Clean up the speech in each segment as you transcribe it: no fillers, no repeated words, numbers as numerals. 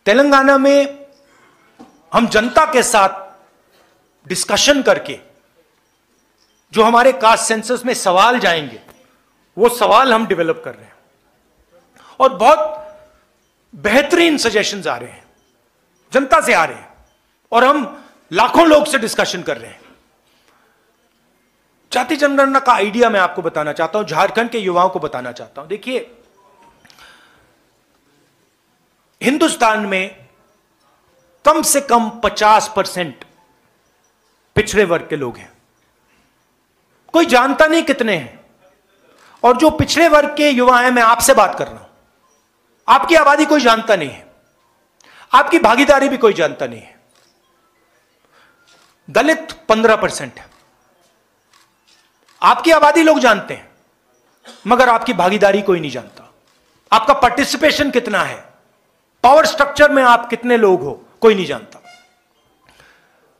तेलंगाना में हम जनता के साथ डिस्कशन करके जो हमारे कास्ट सेंसस में सवाल जाएंगे वो सवाल हम डेवलप कर रहे हैं और बहुत बेहतरीन सजेशंस आ रहे हैं, जनता से आ रहे हैं और हम लाखों लोग से डिस्कशन कर रहे हैं। जाति जनगणना का आइडिया मैं आपको बताना चाहता हूं, झारखंड के युवाओं को बताना चाहता हूं। देखिए, हिंदुस्तान में कम से कम 50% पिछड़े वर्ग के लोग हैं। कोई जानता नहीं कितने हैं, और जो पिछड़े वर्ग के युवा हैं, मैं आपसे बात कर रहा हूं, आपकी आबादी कोई जानता नहीं है, आपकी भागीदारी भी कोई जानता नहीं है। दलित 15% है, आपकी आबादी लोग जानते हैं मगर आपकी भागीदारी कोई नहीं जानता। आपका पार्टिसिपेशन कितना है, पावर स्ट्रक्चर में आप कितने लोग हो, कोई नहीं जानता।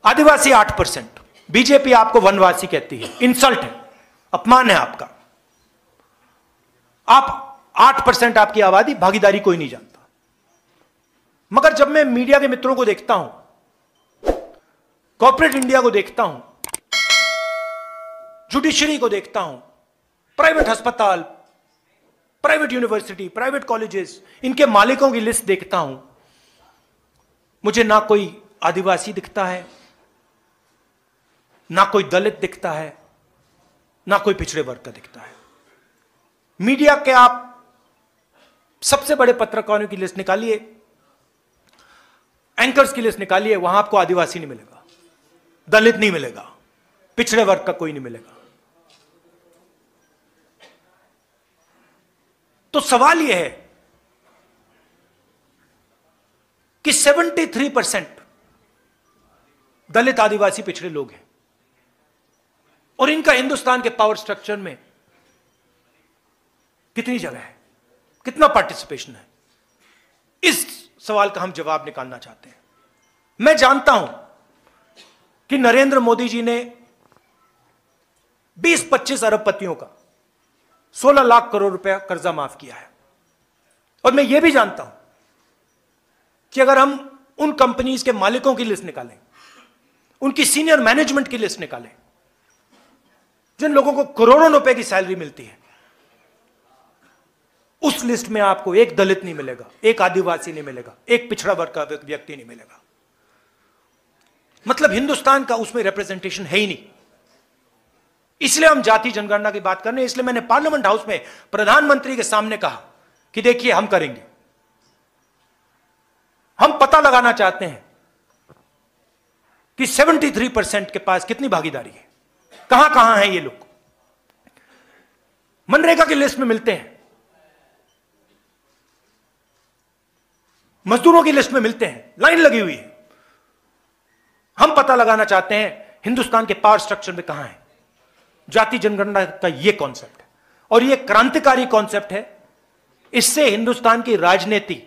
आदिवासी 8%, बीजेपी आपको वनवासी कहती है, इंसल्ट है, अपमान है आपका। आप 8% आपकी आबादी, भागीदारी कोई नहीं जानता। मगर जब मैं मीडिया के मित्रों को देखता हूं, कॉर्पोरेट इंडिया को देखता हूं, जुडिशरी को देखता हूं, प्राइवेट अस्पताल, प्राइवेट यूनिवर्सिटी, प्राइवेट कॉलेजेस, इनके मालिकों की लिस्ट देखता हूं, मुझे ना कोई आदिवासी दिखता है, ना कोई दलित दिखता है, ना कोई पिछड़े वर्ग का दिखता है। मीडिया के आप सबसे बड़े पत्रकारों की लिस्ट निकालिए, एंकर्स की लिस्ट निकालिए, वहां आपको आदिवासी नहीं मिलेगा, दलित नहीं मिलेगा, पिछड़े वर्ग का कोई नहीं मिलेगा। तो सवाल यह है कि 73% दलित, आदिवासी, पिछड़े लोग हैं और इनका हिंदुस्तान के पावर स्ट्रक्चर में कितनी जगह है, कितना पार्टिसिपेशन है? इस सवाल का हम जवाब निकालना चाहते हैं। मैं जानता हूं कि नरेंद्र मोदी जी ने 20-25 अरबपतियों का 16 लाख करोड़ रुपया कर्जा माफ किया है, और मैं यह भी जानता हूं कि अगर हम उन कंपनीज के मालिकों की लिस्ट निकालें, उनकी सीनियर मैनेजमेंट की लिस्ट निकालें, जिन लोगों को करोड़ों रुपए की सैलरी मिलती है, उस लिस्ट में आपको एक दलित नहीं मिलेगा, एक आदिवासी नहीं मिलेगा, एक पिछड़ा वर्ग का व्यक्ति नहीं मिलेगा। मतलब हिंदुस्तान का उसमें रिप्रेजेंटेशन है ही नहीं। इसलिए हम जाति जनगणना की बात कर रहे हैं। इसलिए मैंने पार्लियामेंट हाउस में प्रधानमंत्री के सामने कहा कि देखिए, हम करेंगे, हम पता लगाना चाहते हैं कि 73% के पास कितनी भागीदारी है, कहां कहां है ये लोग। मनरेगा की लिस्ट में मिलते हैं, मजदूरों की लिस्ट में मिलते हैं, लाइन लगी हुई है। हम पता लगाना चाहते हैं हिंदुस्तान के पावर स्ट्रक्चर में कहां है। जाति जनगणना का यह कॉन्सेप्ट है और यह क्रांतिकारी कॉन्सेप्ट है। इससे हिंदुस्तान की राजनीति